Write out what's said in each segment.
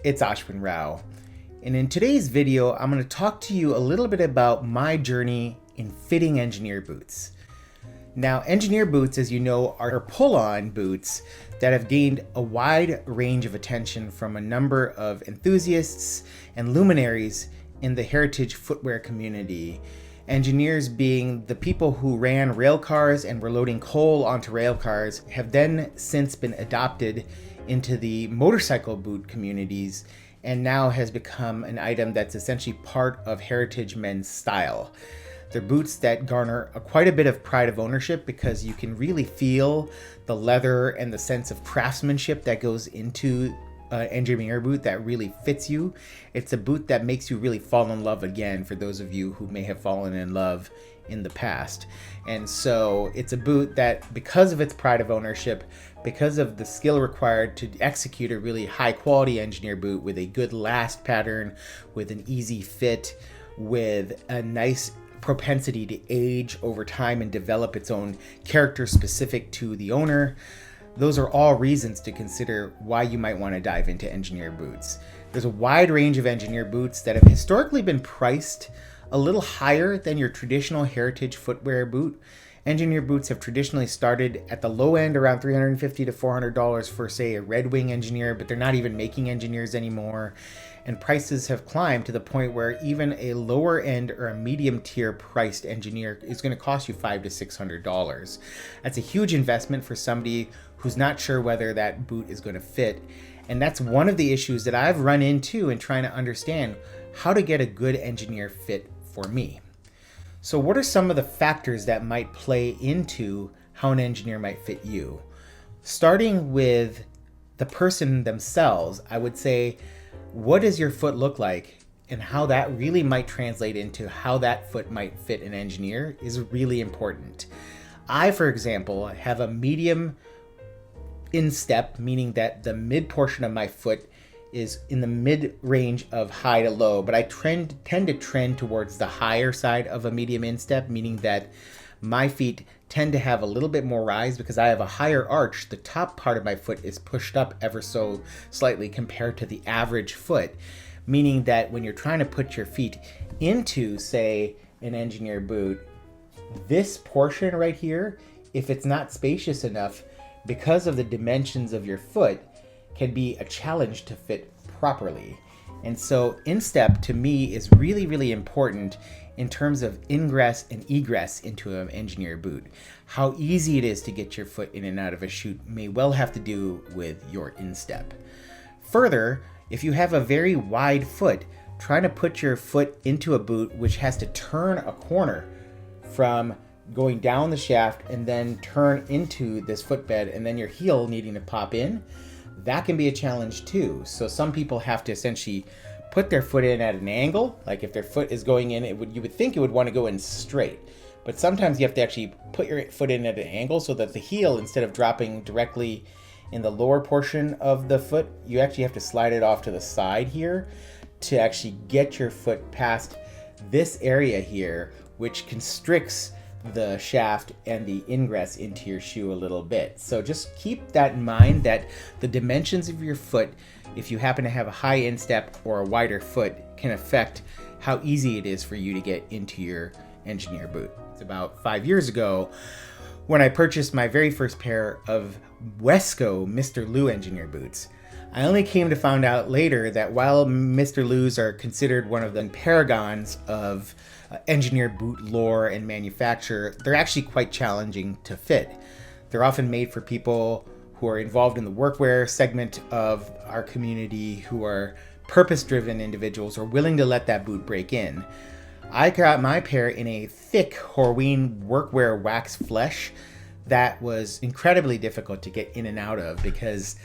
it's Ashwin Rao, and in today's video I'm going to talk to you a little bit about my journey in fitting engineer boots. Now, engineer boots, as you know, are pull-on boots that have gained a wide range of attention from a number of enthusiasts and luminaries in the heritage footwear community. Engineers, being the people who ran rail cars and were loading coal onto rail cars, have then since been adopted into the motorcycle boot communities and now has become an item that's essentially part of heritage men's style. They're boots that garner quite a bit of pride of ownership because you can really feel the leather and the sense of craftsmanship that goes into an engineer boot that really fits you. It's a boot that makes you really fall in love again, for those of you who may have fallen in love in the past. And so it's a boot that, because of its pride of ownership, because of the skill required to execute a really high quality engineer boot with a good last pattern, with an easy fit, with a nice propensity to age over time and develop its own character specific to the owner, those are all reasons to consider why you might want to dive into engineer boots. There's a wide range of engineer boots that have historically been priced a little higher than your traditional heritage footwear boot. Engineer boots have traditionally started at the low end around $350 to $400 for, say, a Red Wing engineer, but they're not even making engineers anymore. And prices have climbed to the point where even a lower end or a medium tier priced engineer is going to cost you $500 to $600. That's a huge investment for somebody who's not sure whether that boot is going to fit. And that's one of the issues that I've run into in trying to understand how to get a good engineer fit for me. So what are some of the factors that might play into how an engineer might fit you? Starting with the person themselves, I would say, what does your foot look like, and how that really might translate into how that foot might fit an engineer is really important. I, for example, have a medium instep, meaning that the mid portion of my foot is in the mid range of high to low, but I tend to trend towards the higher side of a medium instep, meaning that my feet tend to have a little bit more rise because I have a higher arch. The top part of my foot is pushed up ever so slightly compared to the average foot, meaning that when you're trying to put your feet into, say, an engineer boot, this portion right here, if it's not spacious enough, because of the dimensions of your foot, can be a challenge to fit properly. And so instep to me is really, really important in terms of ingress and egress into an engineer boot. How easy it is to get your foot in and out of a chute may well have to do with your instep. Further, if you have a very wide foot, trying to put your foot into a boot which has to turn a corner from going down the shaft and then turn into this footbed and then your heel needing to pop in, that can be a challenge too. So some people have to essentially put their foot in at an angle. Like if their foot is going in, you would think it would want to go in straight. But sometimes you have to actually put your foot in at an angle so that the heel, instead of dropping directly in the lower portion of the foot, you actually have to slide it off to the side here to actually get your foot past this area here, which constricts the shaft and the ingress into your shoe a little bit. So just keep that in mind, that the dimensions of your foot, if you happen to have a high instep or a wider foot, can affect how easy it is for you to get into your engineer boot. It's about 5 years ago when I purchased my very first pair of Wesco Mr. Lou engineer boots. I only came to find out later that while Mr. Lou's are considered one of the paragons of engineer boot lore and manufacture, they're actually quite challenging to fit. They're often made for people who are involved in the workwear segment of our community, who are purpose-driven individuals or willing to let that boot break in. I got my pair in a thick Horween workwear wax flesh that was incredibly difficult to get in and out of because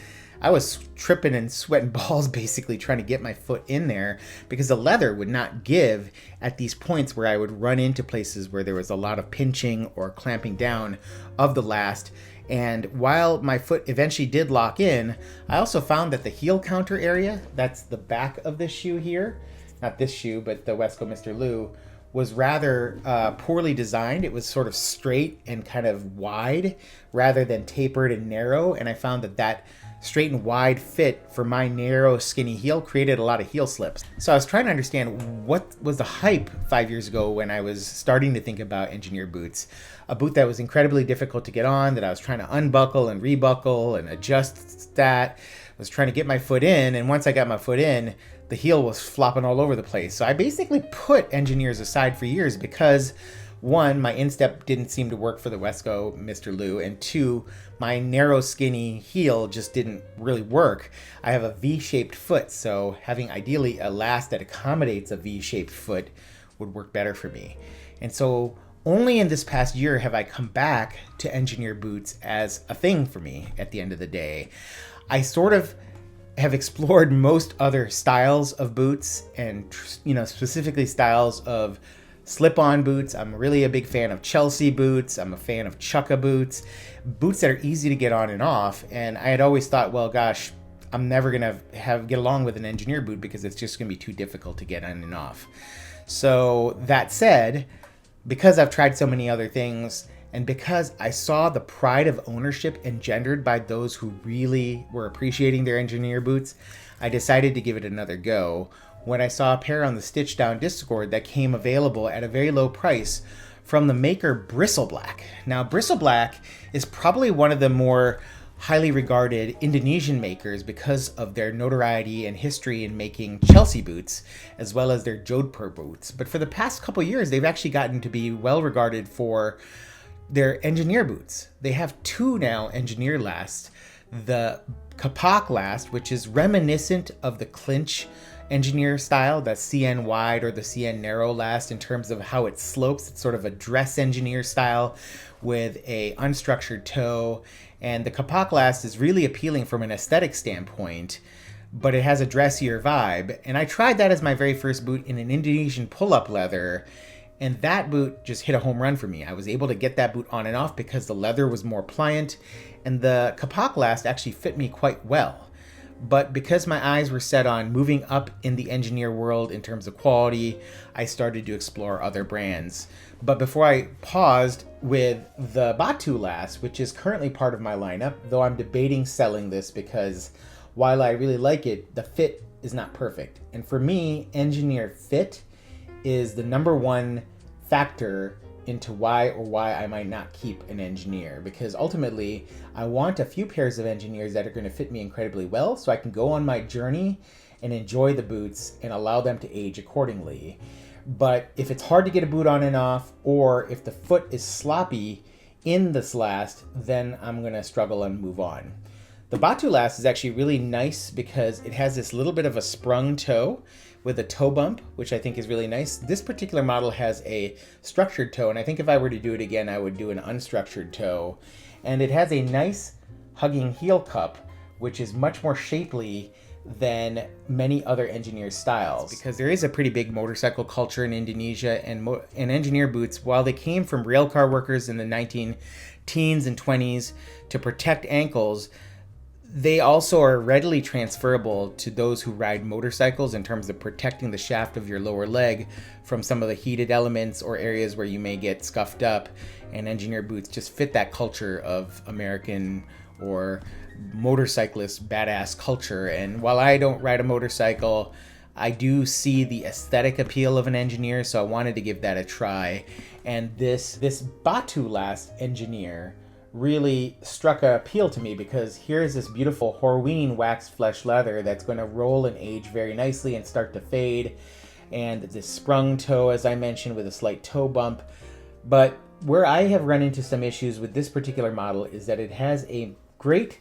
I was tripping and sweating balls basically trying to get my foot in there because the leather would not give at these points where I would run into places where there was a lot of pinching or clamping down of the last. And while my foot eventually did lock in, I also found that the heel counter area, that's the back of the shoe here, not this shoe, but the Wesco Mr. Lou, was rather poorly designed. It was sort of straight and kind of wide rather than tapered and narrow. And I found that straight and wide fit for my narrow, skinny heel created a lot of heel slips. So I was trying to understand what was the hype 5 years ago when I was starting to think about engineer boots. A boot that was incredibly difficult to get on, that I was trying to unbuckle and rebuckle and adjust that. I was trying to get my foot in, and once I got my foot in, the heel was flopping all over the place. So I basically put engineers aside for years because, one, my instep didn't seem to work for the Wesco Mr. Lou, and two, my narrow skinny heel just didn't really work. I have a V-shaped foot, so having ideally a last that accommodates a V-shaped foot would work better for me. And so only in this past year have I come back to engineer boots as a thing for me at the end of the day. I sort of have explored most other styles of boots, and specifically styles of slip-on boots. I'm really a big fan of Chelsea boots. I'm a fan of Chukka boots that are easy to get on and off. And I had always thought, well, gosh, I'm never gonna get along with an engineer boot because it's just gonna be too difficult to get on and off. So that said, because I've tried so many other things, and because I saw the pride of ownership engendered by those who really were appreciating their engineer boots, I decided to give it another go when I saw a pair on the Stitch Down Discord that came available at a very low price from the maker Bristle Black. Now, Bristle Black is probably one of the more highly regarded Indonesian makers because of their notoriety and history in making Chelsea boots, as well as their Jodhpur boots. But for the past couple years, they've actually gotten to be well regarded for their engineer boots. They have two now engineer lasts. The Kapak last, which is reminiscent of the clinch engineer style, the CN wide or the CN narrow last in terms of how it slopes. It's sort of a dress engineer style with a unstructured toe. And the Kapak last is really appealing from an aesthetic standpoint, but it has a dressier vibe. And I tried that as my very first boot in an Indonesian pull-up leather, and that boot just hit a home run for me. I was able to get that boot on and off because the leather was more pliant, and the Kapak last actually fit me quite well. But because my eyes were set on moving up in the engineer world in terms of quality, I started to explore other brands. But before I paused with the Batu last, which is currently part of my lineup, though I'm debating selling this because while I really like it, the fit is not perfect. And for me, engineer fit is the number one factor into why I might not keep an engineer, because ultimately I want a few pairs of engineers that are going to fit me incredibly well so I can go on my journey and enjoy the boots and allow them to age accordingly. But if it's hard to get a boot on and off, or if the foot is sloppy in this last, then I'm going to struggle and move on. The Batu last is actually really nice because it has this little bit of a sprung toe with a toe bump, which I think is really nice. This particular model has a structured toe, and I think if I were to do it again, I would do an unstructured toe. And it has a nice hugging heel cup, which is much more shapely than many other engineer styles, because there is a pretty big motorcycle culture in Indonesia, and engineer boots, while they came from railcar workers in the 1910s and 20s to protect ankles, they also are readily transferable to those who ride motorcycles in terms of protecting the shaft of your lower leg from some of the heated elements or areas where you may get scuffed up. And engineer boots just fit that culture of American or motorcyclist badass culture. And while I don't ride a motorcycle, I do see the aesthetic appeal of an engineer, so I wanted to give that a try. And this Batu last engineer really struck an appeal to me, because here's this beautiful Horween waxed flesh leather that's going to roll and age very nicely and start to fade, and this sprung toe, as I mentioned, with a slight toe bump. But where I have run into some issues with this particular model is that it has a great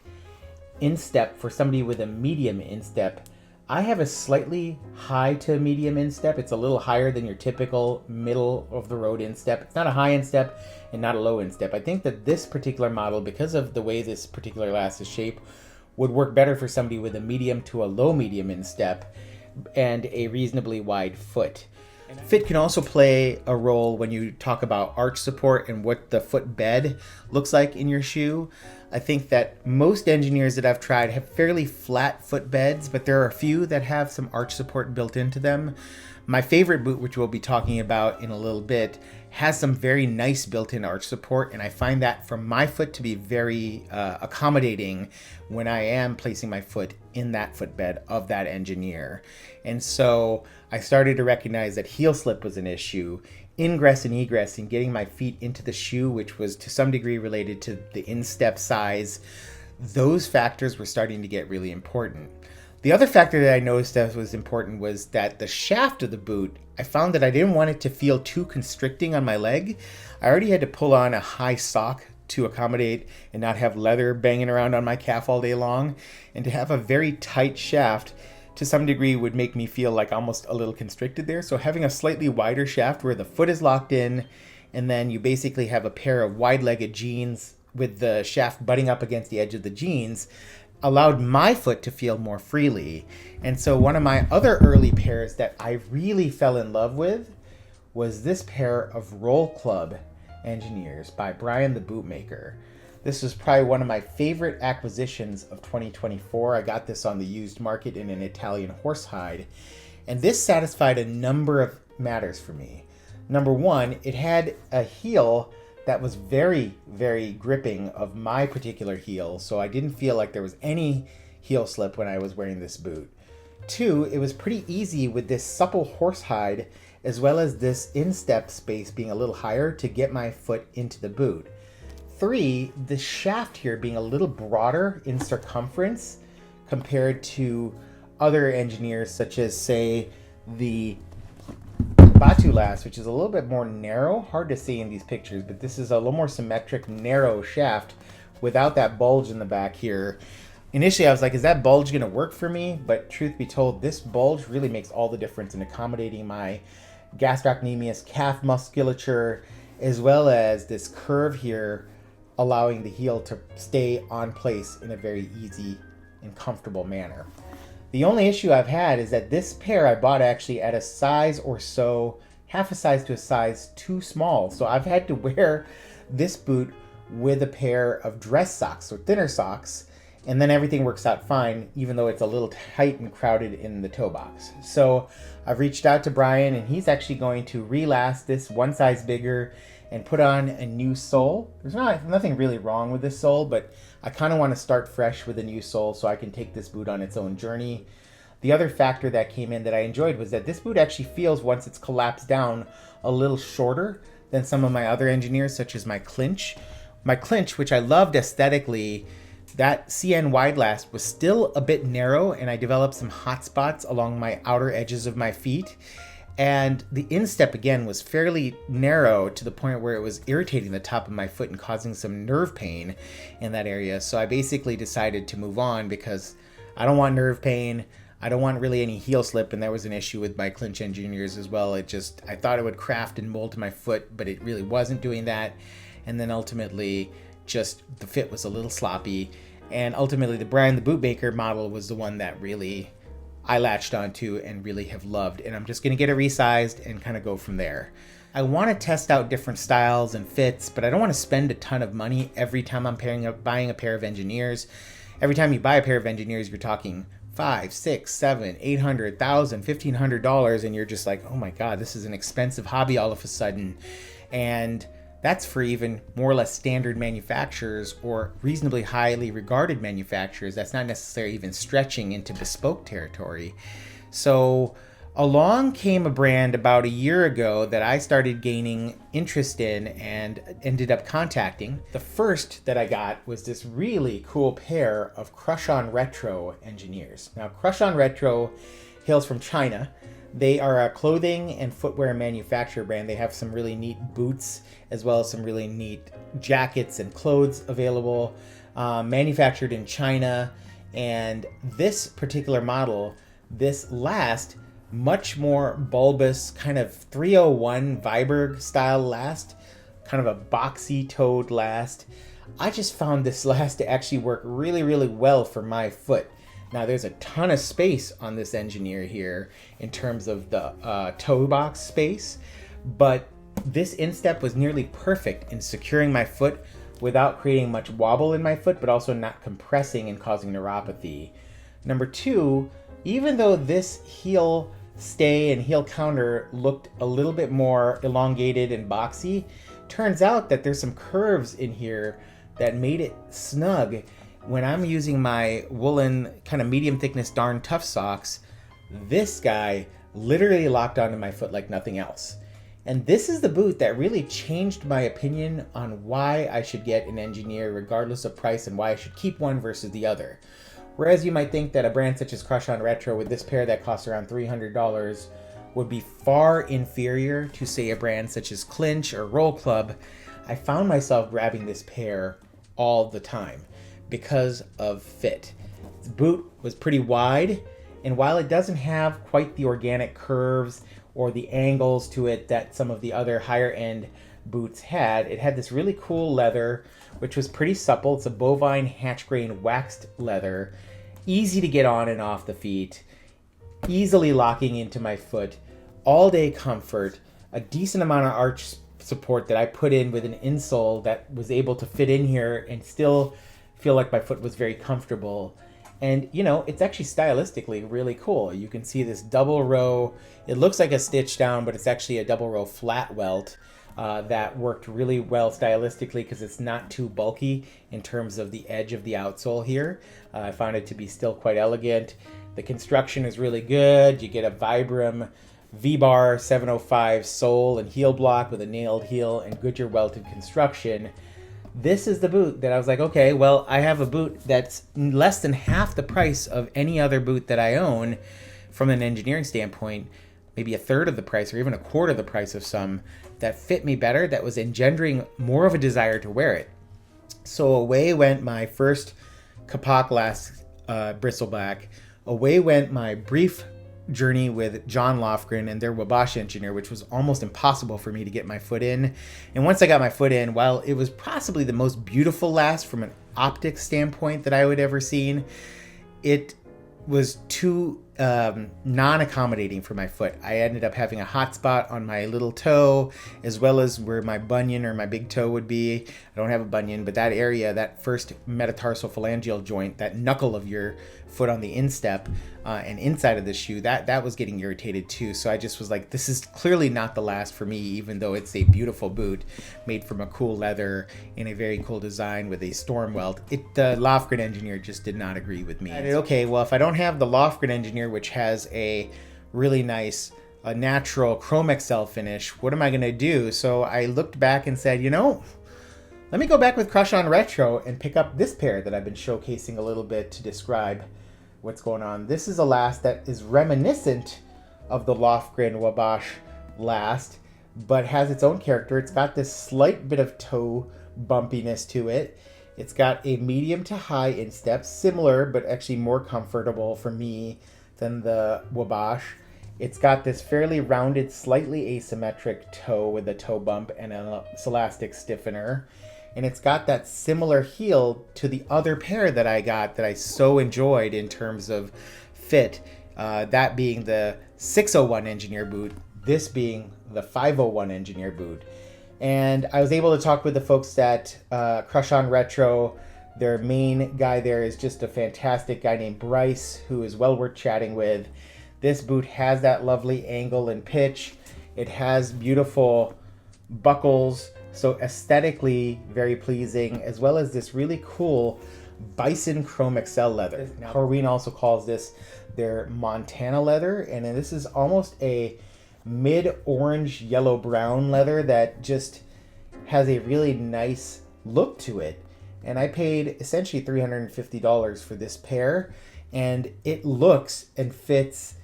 instep for somebody with a medium instep. I have a slightly high to medium instep. It's a little higher than your typical middle of the road instep. It's not a high instep and not a low instep. I think that this particular model, because of the way this particular last is shaped, would work better for somebody with a medium to a low medium instep and a reasonably wide foot. Fit can also play a role when you talk about arch support and what the foot bed looks like in your shoe. I think that most engineers that I've tried have fairly flat foot beds, but there are a few that have some arch support built into them. My favorite boot, which we'll be talking about in a little bit, has some very nice built-in arch support, and I find that for my foot to be very accommodating when I am placing my foot in that footbed of that Engineer. And so I started to recognize that heel slip was an issue, ingress and egress, and getting my feet into the shoe, which was to some degree related to the instep size. Those factors were starting to get really important. The other factor that I noticed that was important was that the shaft of the boot, I found that I didn't want it to feel too constricting on my leg. I already had to pull on a high sock to accommodate and not have leather banging around on my calf all day long. And to have a very tight shaft to some degree would make me feel like almost a little constricted there. So having a slightly wider shaft where the foot is locked in, and then you basically have a pair of wide-legged jeans with the shaft butting up against the edge of the jeans, allowed my foot to feel more freely. And so one of my other early pairs that I really fell in love with was this pair of Roll Club Engineers by Brian the Bootmaker. This was probably one of my favorite acquisitions of 2024. I got this on the used market in an Italian horsehide, and this satisfied a number of matters for me. Number one, it had a heel that was very, very gripping of my particular heel, so I didn't feel like there was any heel slip when I was wearing this boot. Two, it was pretty easy with this supple horsehide as well as this instep space being a little higher to get my foot into the boot. Three, the shaft here being a little broader in circumference compared to other Engineers, such as, say, the Batu Last, which is a little bit more narrow, hard to see in these pictures, but this is a little more symmetric, narrow shaft without that bulge in the back here. Initially, I was like, is that bulge going to work for me? But truth be told, this bulge really makes all the difference in accommodating my gastrocnemius calf musculature, as well as this curve here, allowing the heel to stay on place in a very easy and comfortable manner. The only issue I've had is that this pair I bought actually at a size or so, half a size to a size too small. So I've had to wear this boot with a pair of dress socks or thinner socks, and then everything works out fine, even though it's a little tight and crowded in the toe box. So I've reached out to Brian, and he's actually going to relast this one size bigger and put on a new sole. There's nothing really wrong with this sole, but I kind of want to start fresh with a new sole so I can take this boot on its own journey. The other factor that came in that I enjoyed was that this boot actually feels, once it's collapsed down, a little shorter than some of my other Engineers, such as my clinch. My clinch, which I loved aesthetically, that CN wide last was still a bit narrow, and I developed some hot spots along my outer edges of my feet. And the instep, again, was fairly narrow to the point where it was irritating the top of my foot and causing some nerve pain in that area. So I basically decided to move on because I don't want nerve pain. I don't want really any heel slip, and that was an issue with my clinch Engineers as well. I thought it would craft and mold to my foot, but it really wasn't doing that. And then ultimately, just the fit was a little sloppy. And ultimately, the Brian the Bootmaker model was the one that really I latched onto and really have loved, and I'm just going to get it resized and kind of go from there. I want to test out different styles and fits, but I don't want to spend a ton of money every time I'm buying a pair of Engineers. Every time you buy a pair of Engineers, you're talking $500, $600, $700, $800, $1,000, $1,500, and you're just like, oh my God, this is an expensive hobby all of a sudden. And that's for even more or less standard manufacturers or reasonably highly regarded manufacturers. That's not necessarily even stretching into bespoke territory. So along came a brand about a year ago that I started gaining interest in and ended up contacting. The first that I got was this really cool pair of Crush On Retro Engineers. Now, Crush On Retro hails from China. They are a clothing and footwear manufacturer brand. They have some really neat boots as well as some really neat jackets and clothes available, manufactured in China. And this particular model, this last, much more bulbous, kind of 301 Viberg style last, kind of a boxy toed last. I just found this last to actually work really, really well for my foot. Now, there's a ton of space on this Engineer here in terms of the toe box space, but this instep was nearly perfect in securing my foot without creating much wobble in my foot, but also not compressing and causing neuropathy. Number two, even though this heel stay and heel counter looked a little bit more elongated and boxy. Turns out that there's some curves in here that made it snug. When I'm using my woolen kind of medium thickness darn tough socks, this guy literally locked onto my foot like nothing else. And this is the boot that really changed my opinion on why I should get an engineer regardless of price, and why I should keep one versus the other. Whereas you might think that a brand such as Crush On Retro with this pair that costs around $300 would be far inferior to, say, a brand such as Clinch or Roll Club, I found myself grabbing this pair all the time because of fit. The boot was pretty wide, and while it doesn't have quite the organic curves or the angles to it that some of the other higher end boots had, it had this really cool leather, which was pretty supple. It's a bovine hatch grain waxed leather, easy to get on and off the feet, easily locking into my foot, all day comfort, a decent amount of arch support that I put in with an insole that was able to fit in here and still feel like my foot was very comfortable. And you know, it's actually stylistically really cool. You can see this double row, it looks like a stitch down, but it's actually a double row flat welt that worked really well stylistically because it's not too bulky in terms of the edge of the outsole here. I found it to be still quite elegant. The construction is really good. You get a Vibram V-Bar 705 sole and heel block with a nailed heel and Goodyear welted construction. This is the boot that I was like, okay, well, I have a boot that's less than half the price of any other boot that I own from an engineering standpoint, maybe a third of the price or even a quarter of the price of some, that fit me better, that was engendering more of a desire to wear it. So away went my first Kapok last bristleback. Away went my brief journey with John Lofgren and their Wabash engineer, which was almost impossible for me to get my foot in. And once I got my foot in, while it was possibly the most beautiful last from an optics standpoint that I would ever seen, it was too non-accommodating for my foot. I ended up having a hot spot on my little toe, as well as where my bunion or my big toe would be. I don't have a bunion, but that area, that first metatarsal phalangeal joint, that knuckle of your foot on the instep and inside of the shoe, that was getting irritated too. So I just was like, this is clearly not the last for me, even though it's a beautiful boot made from a cool leather in a very cool design with a storm welt. The Lofgren engineer just did not agree with me. Okay, well, if I don't have the Lofgren engineer, which has a really nice natural Chrome XL finish, what am I going to do? So I looked back and said, you know, let me go back with Crush On Retro and pick up this pair that I've been showcasing a little bit to describe what's going on. This is a last that is reminiscent of the Lofgren Wabash last, but has its own character. It's got this slight bit of toe bumpiness to it. It's got a medium to high instep, similar but actually more comfortable for me than the Wabash. It's got this fairly rounded, slightly asymmetric toe with a toe bump and a elastic stiffener. And it's got that similar heel to the other pair that I got that I so enjoyed in terms of fit, that being the 601 engineer boot, this being the 501 engineer boot. And I was able to talk with the folks at Crush On Retro. Their main guy there is just a fantastic guy named Bryce, who is well worth chatting with. This boot has that lovely angle and pitch. It has beautiful buckles, so aesthetically very pleasing, as well as this really cool bison Chrome XL leather. Now, Corwin also calls this their Montana leather, and this is almost a mid-orange yellow-brown leather that just has a really nice look to it. And I paid essentially $350 for this pair, and it looks and fits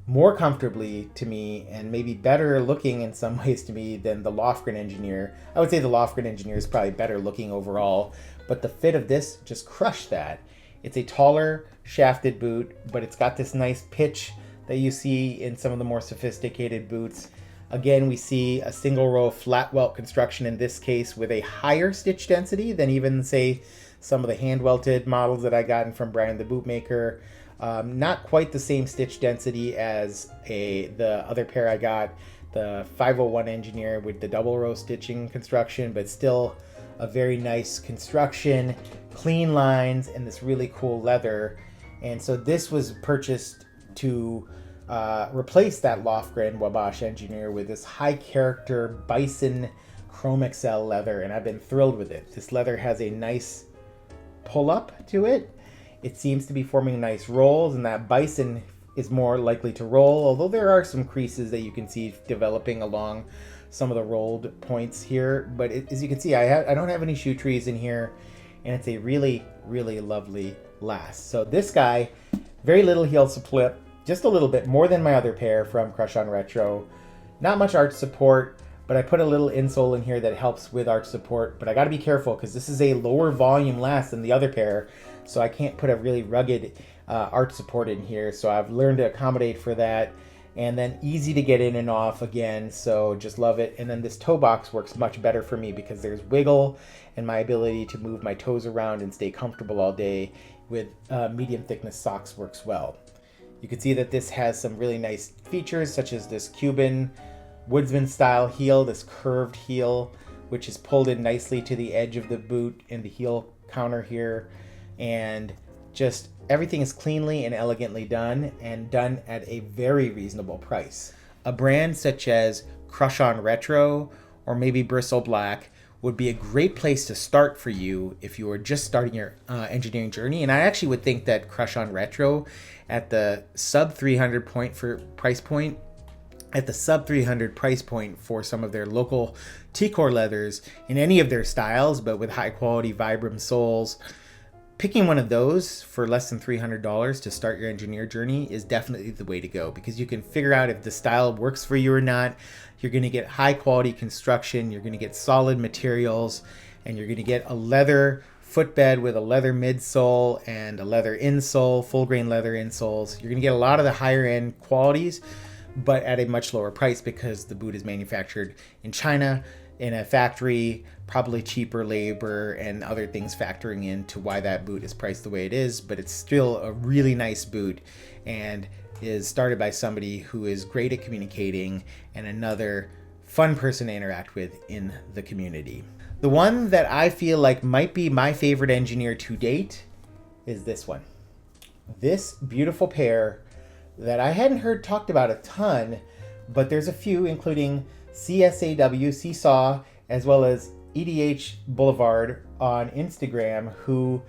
more comfortably to me and maybe better looking in some ways to me than the Lofgren engineer. I would say the Lofgren engineer is probably better looking overall, but the fit of this just crushed that. It's a taller shafted boot, but it's got this nice pitch that you see in some of the more sophisticated boots. Again, we see a single row flat welt construction in this case with a higher stitch density than even, say, some of the hand welted models that I gotten from Brian the Bootmaker. Not quite the same stitch density as the other pair I got, the 501 engineer with the double row stitching construction, but still a very nice construction, clean lines, and this really cool leather. And so this was purchased to replace that Lofgren Wabash Engineer with this high character Bison Chrome XL leather, and I've been thrilled with it. This leather has a nice pull up to it. It seems to be forming nice rolls, and that Bison is more likely to roll, although there are some creases that you can see developing along some of the rolled points here. But as you can see, I don't have any shoe trees in here, and it's a really, really lovely last. So this guy, very little heel split, just a little bit more than my other pair from Crush On Retro. Not much arch support, but I put a little insole in here that helps with arch support. But I got to be careful because this is a lower volume last than the other pair, so I can't put a really rugged arch support in here. So I've learned to accommodate for that. And then easy to get in and off again, so just love it. And then this toe box works much better for me because there's wiggle, and my ability to move my toes around and stay comfortable all day with medium thickness socks works well. You can see that this has some really nice features, such as this Cuban woodsman style heel, this curved heel, which is pulled in nicely to the edge of the boot and the heel counter here. And just everything is cleanly and elegantly done, and done at a very reasonable price. A brand such as Crush On Retro or maybe Bristle Black would be a great place to start for you if you were just starting your engineering journey. And I actually would think that Crush On Retro at the sub 300 price point for some of their local T-core leathers in any of their styles, but with high quality Vibram soles, picking one of those for less than $300 to start your engineer journey is definitely the way to go, because you can figure out if the style works for you or not. You're going to get high quality construction, you're going to get solid materials, and you're going to get a leather footbed with a leather midsole and a leather insole, full grain leather insoles. You're going to get a lot of the higher end qualities, but at a much lower price because the boot is manufactured in China in a factory, probably cheaper labor and other things factoring into why that boot is priced the way it is. But it's still a really nice boot and is started by somebody who is great at communicating and another fun person to interact with in the community. The one that I feel like might be my favorite engineer to date is this one. This beautiful pair that I hadn't heard talked about a ton, but there's a few, including CSAW, Seesaw, as well as EDH Boulevard on Instagram, who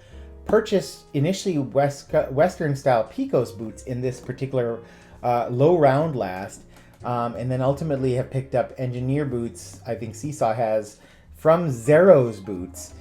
purchased initially Western style Picos boots in this particular low round last, and then ultimately have picked up engineer boots, I think Seesaw has, from Zerrow's boots.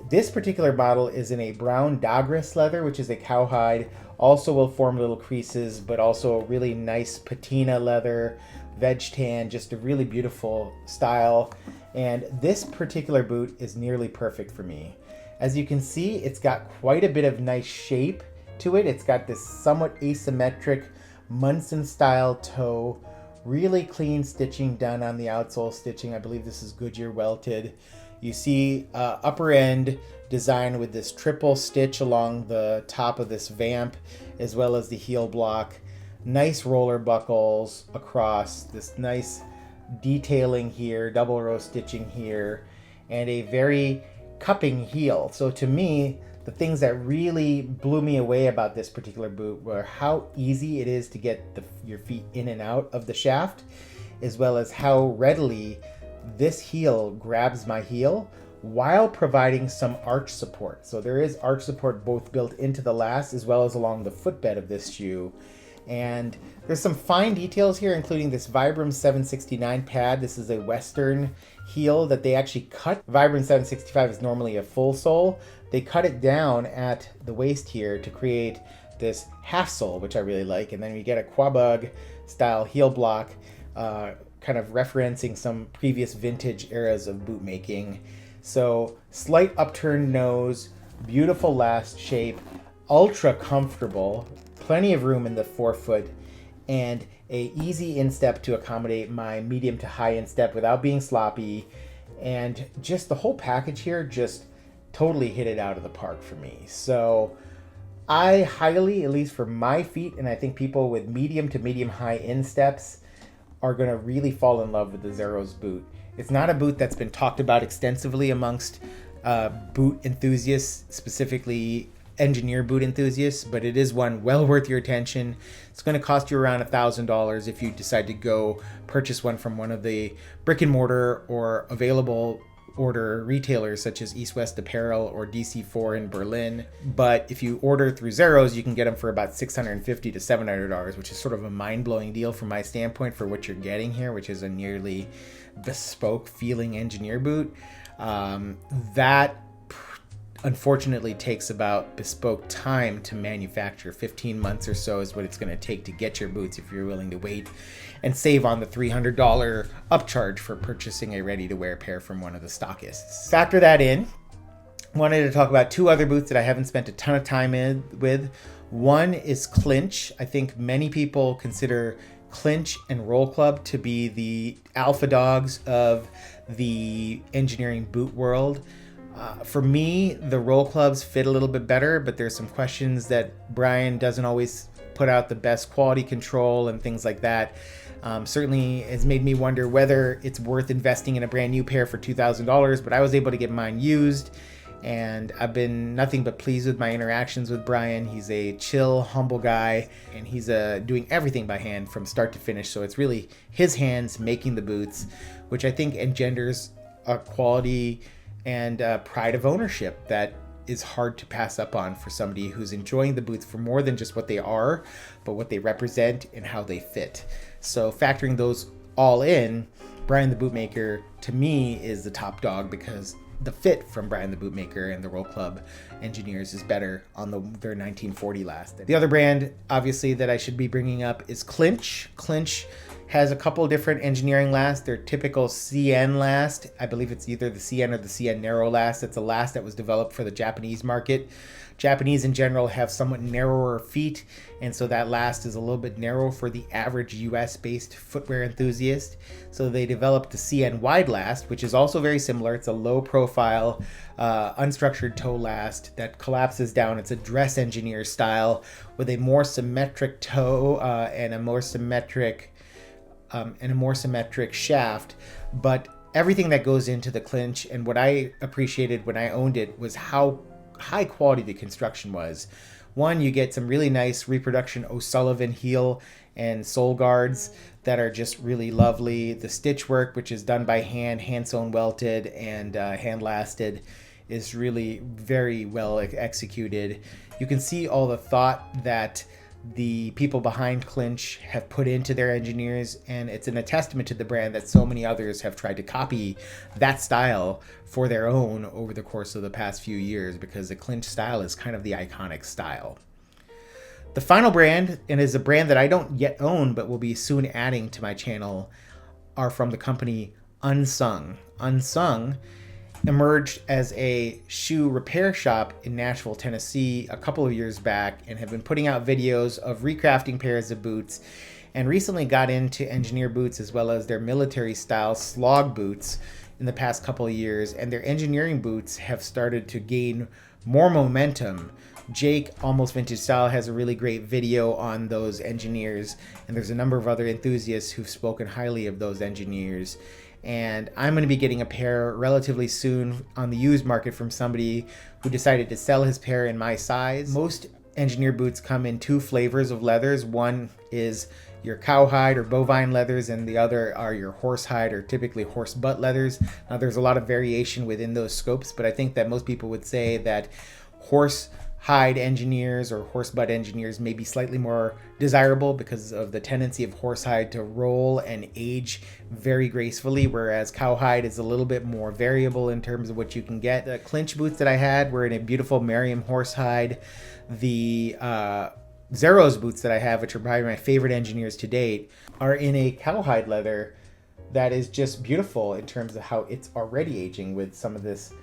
This particular model is in a brown Dagras leather, which is a cowhide. Also will form little creases, but also a really nice patina leather, veg tan, just a really beautiful style. And this particular boot is nearly perfect for me. As you can see, it's got quite a bit of nice shape to it. It's got this somewhat asymmetric Munson style toe, really clean stitching done on the outsole stitching. I believe this is Goodyear welted. You see upper end design with this triple stitch along the top of this vamp, as well as the heel block. Nice roller buckles across, this nice detailing here, double row stitching here, and a very cupping heel. So to me, the things that really blew me away about this particular boot were how easy it is to get your feet in and out of the shaft, as well as how readily this heel grabs my heel while providing some arch support. So there is arch support both built into the last as well as along the footbed of this shoe. And there's some fine details here, including this Vibram 769 pad. This is a Western heel that they actually cut. Vibram 765 is normally a full sole. They cut it down at the waist here to create this half sole, which I really like. And then we get a Quabug style heel block, kind of referencing some previous vintage eras of boot making. So slight upturned nose, beautiful last shape, ultra comfortable, plenty of room in the forefoot, and a easy instep to accommodate my medium to high instep without being sloppy. And just the whole package here just totally hit it out of the park for me. So I highly, at least for my feet, and I think people with medium to medium high insteps are going to really fall in love with the Zerrow's boot. It's not a boot that's been talked about extensively amongst boot enthusiasts, specifically engineer boot enthusiasts, but it is one well worth your attention. It's going to cost you around $1,000 if you decide to go purchase one from one of the brick and mortar or available order retailers such as East West Apparel or DC4 in Berlin. But if you order through Zerrow, you can get them for about $650 to $700, which is sort of a mind-blowing deal from my standpoint for what you're getting here, which is a nearly bespoke feeling engineer boot. That unfortunately takes about bespoke time to manufacture. 15 months or so is what it's going to take to get your boots if you're willing to wait and save on the $300 upcharge for purchasing a ready-to-wear pair from one of the stockists. Factor that in. Wanted to talk about two other boots that I haven't spent a ton of time with. One is Clinch. I think many people consider Clinch and Roll Club to be the alpha dogs of the engineering boot world. For me, the Roll Clubs fit a little bit better, but there's some questions that Brian doesn't always put out the best quality control and things like that. Certainly has made me wonder whether it's worth investing in a brand new pair for $2,000, but I was able to get mine used, and I've been nothing but pleased with my interactions with Brian. He's a chill, humble guy, and he's doing everything by hand from start to finish, so it's really his hands making the boots, which I think engenders a quality and pride of ownership that is hard to pass up on for somebody who's enjoying the boots for more than just what they are, but what they represent and how they fit. So factoring those all in, Brian the Bootmaker to me is the top dog because the fit from Brian the Bootmaker and the Roll Club engineers is better on their 1940 last. The other brand, obviously, that I should be bringing up is Clinch. Clinch has a couple different engineering lasts. Their typical CN last, I believe it's either the CN or the CN Narrow last. It's a last that was developed for the Japanese market. Japanese in general have somewhat narrower feet, and so that last is a little bit narrow for the average US-based footwear enthusiast. So they developed the CN wide last, which is also very similar. It's a low-profile, unstructured toe last that collapses down. It's a dress engineer style with a more symmetric toe and a more symmetric shaft, but everything that goes into the Clinch and what I appreciated when I owned it was how high quality the construction was. One, you get some really nice reproduction O'Sullivan heel and sole guards that are just really lovely. The stitch work, which is done by hand sewn welted and hand lasted, is really very well executed. You can see all the thought that the people behind Clinch have put into their engineers, and it's a testament to the brand that so many others have tried to copy that style for their own over the course of the past few years, because the Clinch style is kind of the iconic style. The final brand, and is a brand that I don't yet own but will be soon adding to my channel, are from the company Unsung. Unsung emerged as a shoe repair shop in Nashville, Tennessee a couple of years back, and have been putting out videos of recrafting pairs of boots, and recently got into engineer boots as well as their military style slog boots in the past couple of years, and their engineering boots have started to gain more momentum. Jake, Almost Vintage Style, has a really great video on those engineers, and there's a number of other enthusiasts who've spoken highly of those engineers. And I'm going to be getting a pair relatively soon on the used market from somebody who decided to sell his pair in my size. Most engineer boots come in two flavors of leathers. One is your cowhide or bovine leathers, and the other are your horsehide or typically horse butt leathers. Now, there's a lot of variation within those scopes, but I think that most people would say that horsehide engineers or horse butt engineers may be slightly more desirable because of the tendency of horsehide to roll and age very gracefully, whereas cowhide is a little bit more variable in terms of what you can get. The Clinch boots that I had were in a beautiful Merriam horsehide. The Zerrow's boots that I have, which are probably my favorite engineers to date, are in a cowhide leather that is just beautiful in terms of how it's already aging with some of this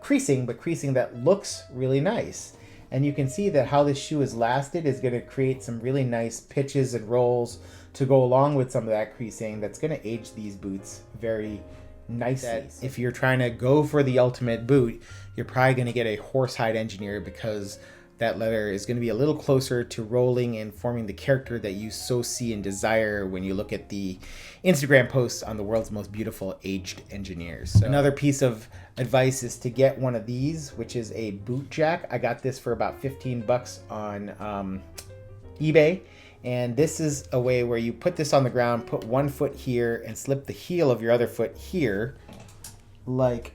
creasing, but creasing that looks really nice. And you can see that how this shoe is lasted is going to create some really nice pitches and rolls to go along with some of that creasing that's going to age these boots very nicely. If you're trying to go for the ultimate boot, you're probably going to get a horsehide engineer because that leather is going to be a little closer to rolling and forming the character that you so see and desire when you look at the Instagram posts on the world's most beautiful aged engineers. So another piece of advice is to get one of these, which is a boot jack. I got this for about 15 bucks on eBay. And this is a way where you put this on the ground, put one foot here, and slip the heel of your other foot here, like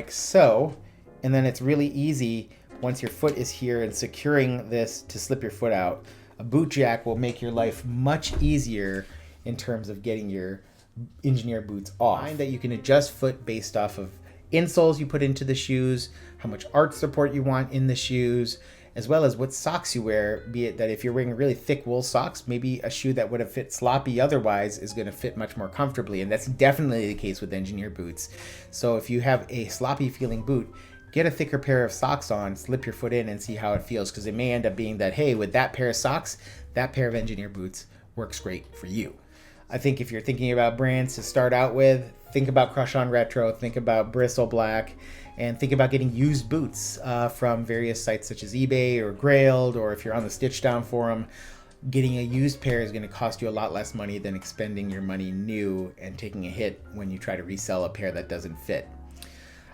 so. And then it's really easy once your foot is here and securing this to slip your foot out. A boot jack will make your life much easier in terms of getting your engineer boots off. Find that you can adjust foot based off of insoles you put into the shoes, how much arch support you want in the shoes, as well as what socks you wear, be it that if you're wearing really thick wool socks, maybe a shoe that would have fit sloppy otherwise is going to fit much more comfortably. And that's definitely the case with engineer boots. So if you have a sloppy feeling boot, get a thicker pair of socks on, slip your foot in and see how it feels, because it may end up being that, hey, with that pair of socks, that pair of engineer boots works great for you. I think if you're thinking about brands to start out with, think about Crush On Retro, think about Bristle Black, and think about getting used boots from various sites such as eBay or Grailed, or if you're on the Stitch Down forum, getting a used pair is going to cost you a lot less money than expending your money new and taking a hit when you try to resell a pair that doesn't fit.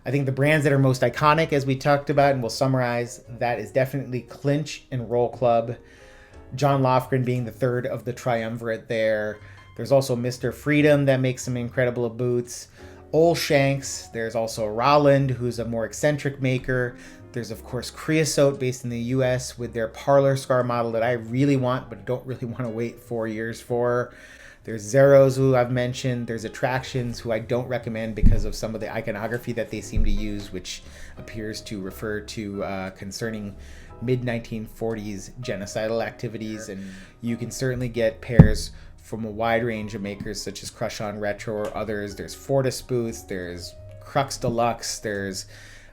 I think the brands that are most iconic, as we talked about and we'll summarize, that is definitely Clinch and Roll Club. John Lofgren being the third of the triumvirate there. There's also Mr. Freedom that makes some incredible boots. Ole Shanks. There's also Rolland, who's a more eccentric maker. There's, of course, Creosote, based in the US, with their Parlor Scar model that I really want, but don't really want to wait 4 years for. There's Zerrows, who I've mentioned. There's Attractions, who I don't recommend because of some of the iconography that they seem to use, which appears to refer to concerning mid-1940s genocidal activities. And you can certainly get pairs from a wide range of makers such as Crush On Retro or others. There's Fortis Boots, there's Crux Deluxe, there's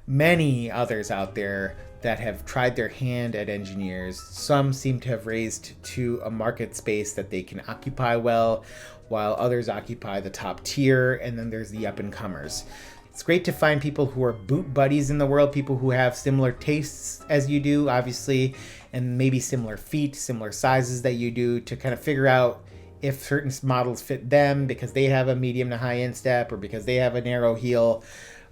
many others out there that have tried their hand at engineers. Some seem to have raised to a market space that they can occupy well, while others occupy the top tier, and then there's the up-and-comers. It's great to find people who are boot buddies in the world, people who have similar tastes as you do, obviously, and maybe similar feet, similar sizes that you do, to kind of figure out if certain models fit them because they have a medium to high instep or because they have a narrow heel.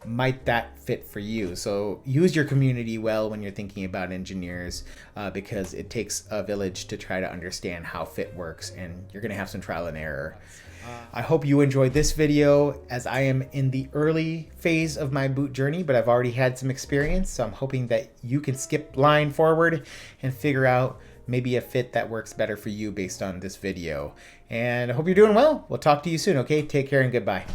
Might that fit for you? So use your community well when you're thinking about engineers, because it takes a village to try to understand how fit works, and you're going to have some trial and error. I hope you enjoyed this video, as I am in the early phase of my boot journey, but I've already had some experience, so I'm hoping that you can skip line forward and figure out maybe a fit that works better for you based on this video. And I hope you're doing well. We'll talk to you soon, okay? Take care and goodbye.